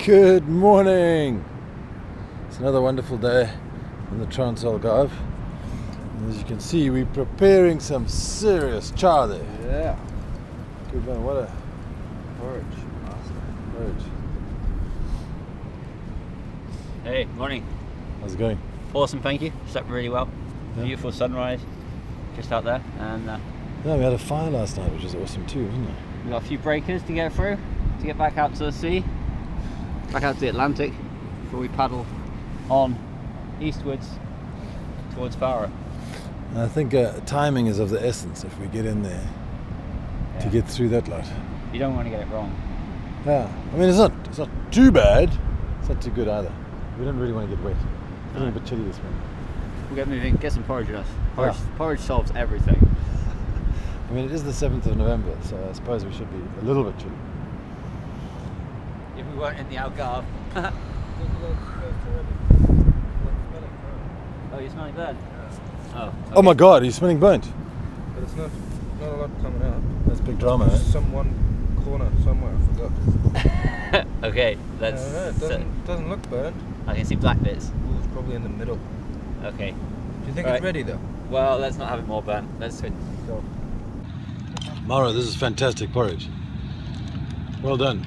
Good morning! It's another wonderful day on the TransAlgarve. And as you can see, we're preparing some serious char there. Yeah. Good man, what a Porridge. porridge. Hey, morning. How's it going? Awesome, thank you. Slept really well. Yeah. Beautiful sunrise just out there, and Yeah, we had a fire last night, which was awesome too, wasn't it? we got a few breakers to get through to get back out to the sea, back out to the Atlantic before we paddle on eastwards towards Farah. And I think timing is of the essence if we get in there to Yeah. get through that lot. You don't want to get it wrong. Yeah, I mean it's not too bad. It's not too good either. We don't really want to get wet. It's feeling a bit chilly this morning. We'll get moving, get some porridge with us. Porridge, Yeah. porridge solves everything. I mean it is the 7th of November, so I suppose we should be a little bit chilly. If we weren't in the Algarve. Oh, you're smelling burnt? Oh. Okay. Oh my god, are you smelling burnt? But it's not a lot coming out. That's big drama, eh? Some one corner somewhere, I forgot. Okay, I let's. don't know, it doesn't look burnt. I can see black bits. Ooh, it's probably in the middle. Okay. Do you think Right. it's ready though? Well, let's not have it more burnt. Let's go. Mara, this is fantastic porridge. Well done.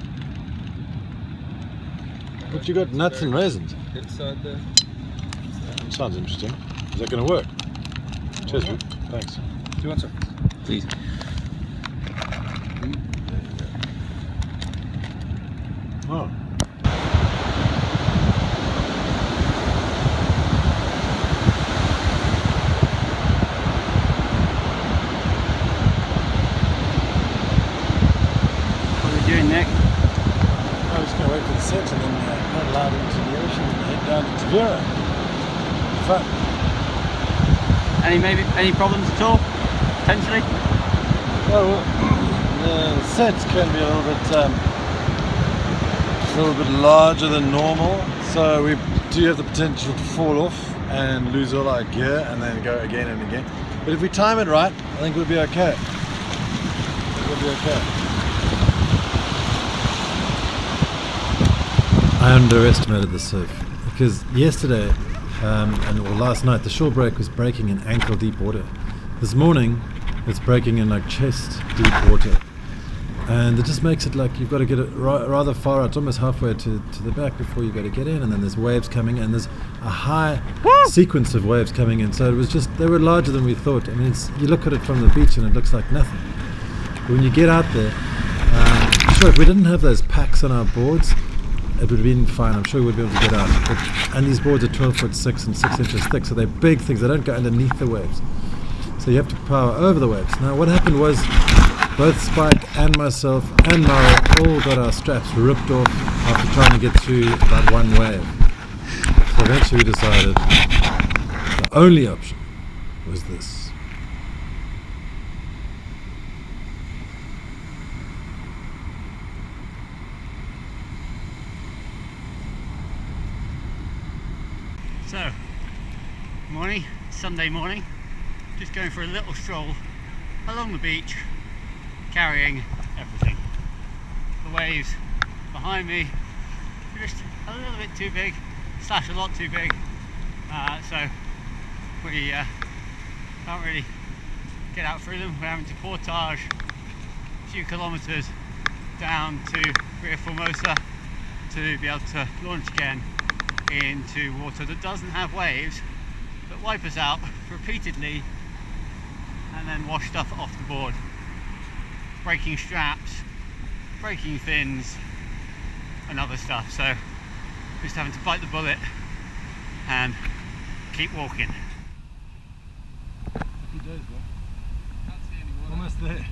But you got nuts and raisins. Inside there. Sounds interesting. Is that going to work? Cheers, Luke. Thanks. Do you want some? Please. Oh. What are we doing, Nick? I'm just going to wait for the set and then paddle out into the ocean and head down to Tavira. Fun. Any problems at all? Potentially? Well, the sets can be a little bit larger than normal, so we do have the potential to fall off and lose all our gear and then go again and again. But if we time it right, I think we'll be okay. I underestimated the surf because yesterday or last night the shore break was breaking in ankle deep water. This morning it's breaking in like chest deep water, and it just makes it like you've got to get it rather far out. It's almost halfway to the back before you got to get in, and then there's waves coming in. There's a high sequence of waves coming in, so it was just they were larger than we thought. I mean, you look at it from the beach and it looks like nothing, but when you get out there, sure, if we didn't have those packs on our boards, it would have been fine. I'm sure we would be able to get out. And these boards are 12'6" and 6 inches thick, so they're big things. They don't go underneath the waves. So you have to power over the waves. Now what happened was both Spike and myself and Mara all got our straps ripped off after trying to get through that one wave. So eventually we decided the only option was this. So, morning, Sunday morning, just going for a little stroll along the beach, carrying everything. The waves behind me are just a little bit too big, / a lot too big, so we can't really get out through them. We're having to portage a few kilometres down to Ria Formosa to be able to launch again into water that doesn't have waves that wipe us out repeatedly and then wash stuff off the board, breaking straps, breaking fins and other stuff. So just having to bite the bullet and keep walking. Almost there.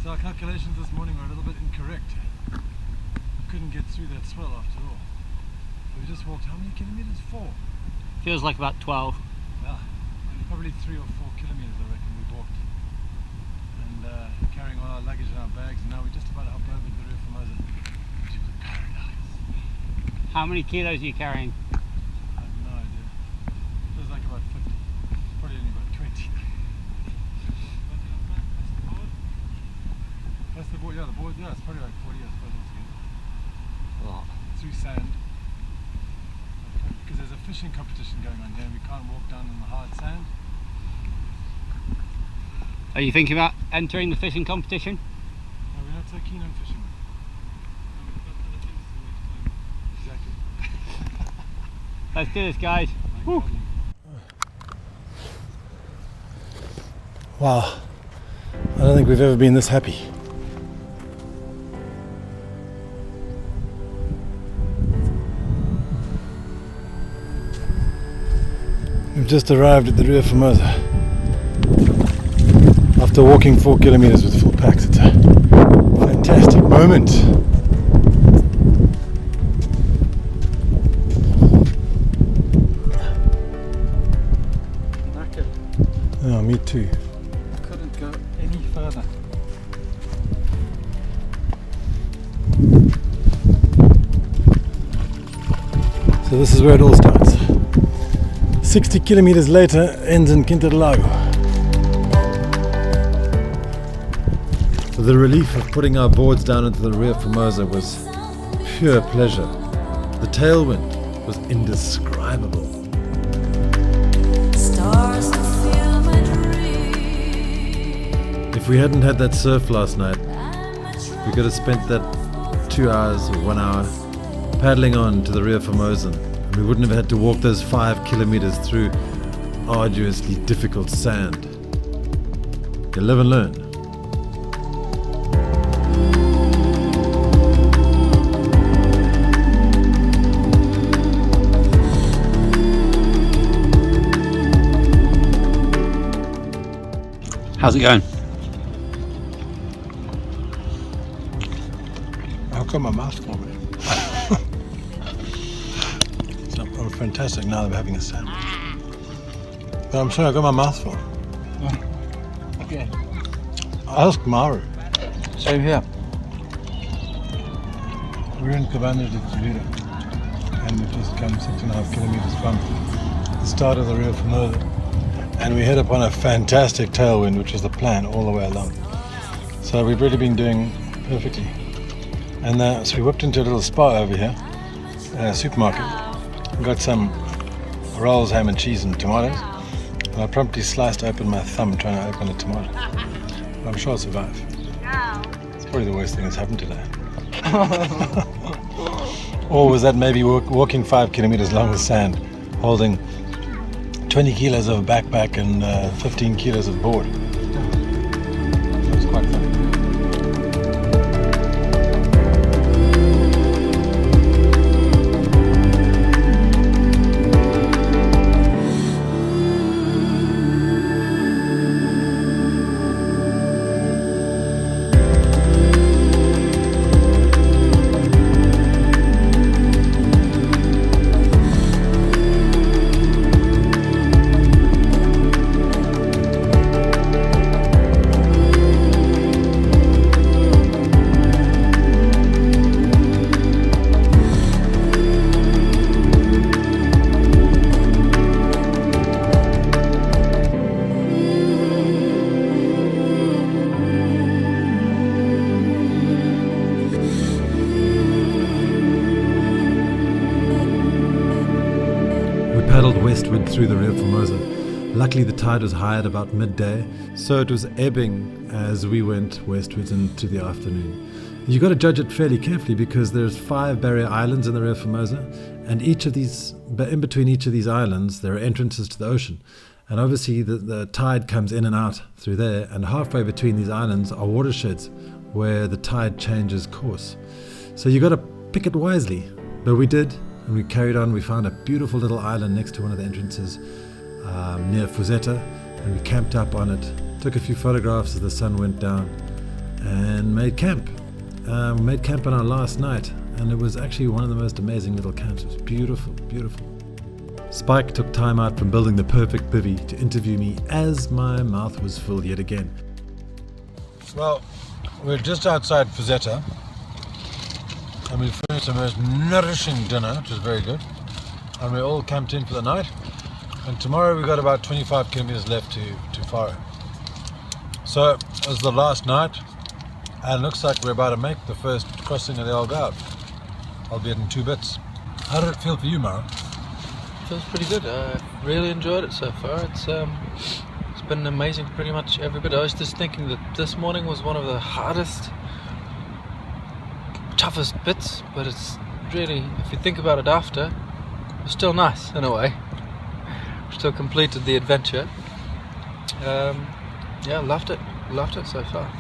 So our calculations this morning were a little bit incorrect. We couldn't get through that swell after all. We just walked how many kilometers? 4? Feels like about 12. Yeah, probably 3 or 4 kilometers I reckon we walked. And carrying all our luggage in our bags, and now we're just about to hop over to the Ria Formosa, which is paradise. How many kilos are you carrying? I have no idea. Feels like about 50. Probably only about 20. That's the board, yeah, it's probably like 40 I suppose altogether. A lot. 3 loose sand. Because there's a fishing competition going on here and we can't walk down in the hard sand. Are you thinking about entering the fishing competition? No, we're not so keen on fishing. Exactly. Let's do this, guys. Woo. Wow, I don't think we've ever been this happy. We've just arrived at the Ria Formosa. After walking 4 kilometers with full packs, it's a fantastic moment. Oh, me too. Couldn't go any further. So this is where it all starts. 60 kilometers later, ends in Lago. The relief of putting our boards down into the Ria Formosa was pure pleasure. The tailwind was indescribable. If we hadn't had that surf last night, we could have spent that 2 hours or 1 hour paddling on to the Ria Formosa, and we wouldn't have had to walk those 5 kilometers through arduously difficult sand. You live and learn. How's it going? How come my mouth's for me? So I'm fantastic now that I'm having a sandwich. But I'm sorry, I got my mouth full. Okay. Ask Maru. Same here. We're in Cabana de Fuzeta, and we've just come 6.5 kilometers from the start of the Ria Formosa. And we hit upon a fantastic tailwind, which was the plan all the way along. So we've really been doing perfectly. And so we whipped into a little spa over here, a supermarket. We got some rolls, ham and cheese and tomatoes. And I promptly sliced open my thumb trying to open a tomato. But I'm sure I'll survive. It's probably the worst thing that's happened today. Or was that maybe walking 5 kilometers along the sand, holding 20 kilos of a backpack and 15 kilos of board. That was quite fun. Paddled westward through the Ria Formosa. Luckily the tide was high at about midday, so it was ebbing as we went westwards into the afternoon. You've got to judge it fairly carefully because there's 5 barrier islands in the Ria Formosa, and in between each of these islands there are entrances to the ocean. And obviously the tide comes in and out through there, and halfway between these islands are watersheds where the tide changes course. So you've got to pick it wisely, but we did. And we carried on. We found a beautiful little island next to one of the entrances near Fuzeta, and we camped up on it, took a few photographs as the sun went down, and made camp. We made camp on our last night, and it was actually one of the most amazing little camps. It was beautiful, beautiful. Spike took time out from building the perfect bivvy to interview me as my mouth was full yet again. Well, we're just outside Fuzeta, and we finished the most nourishing dinner, which was very good. And we're all camped in for the night. And tomorrow we've got about 25 kilometers left to Faro. So it was the last night, and it looks like we're about to make the first crossing of the Algarve. albeit in 2 bits. How did it feel for you, Mara? Feels pretty good. I really enjoyed it so far. It's been amazing pretty much every bit. I was just thinking that this morning was one of the hardest, toughest bits, but it's really, if you think about it after, it's still nice in a way. Still completed the adventure. Yeah, loved it so far.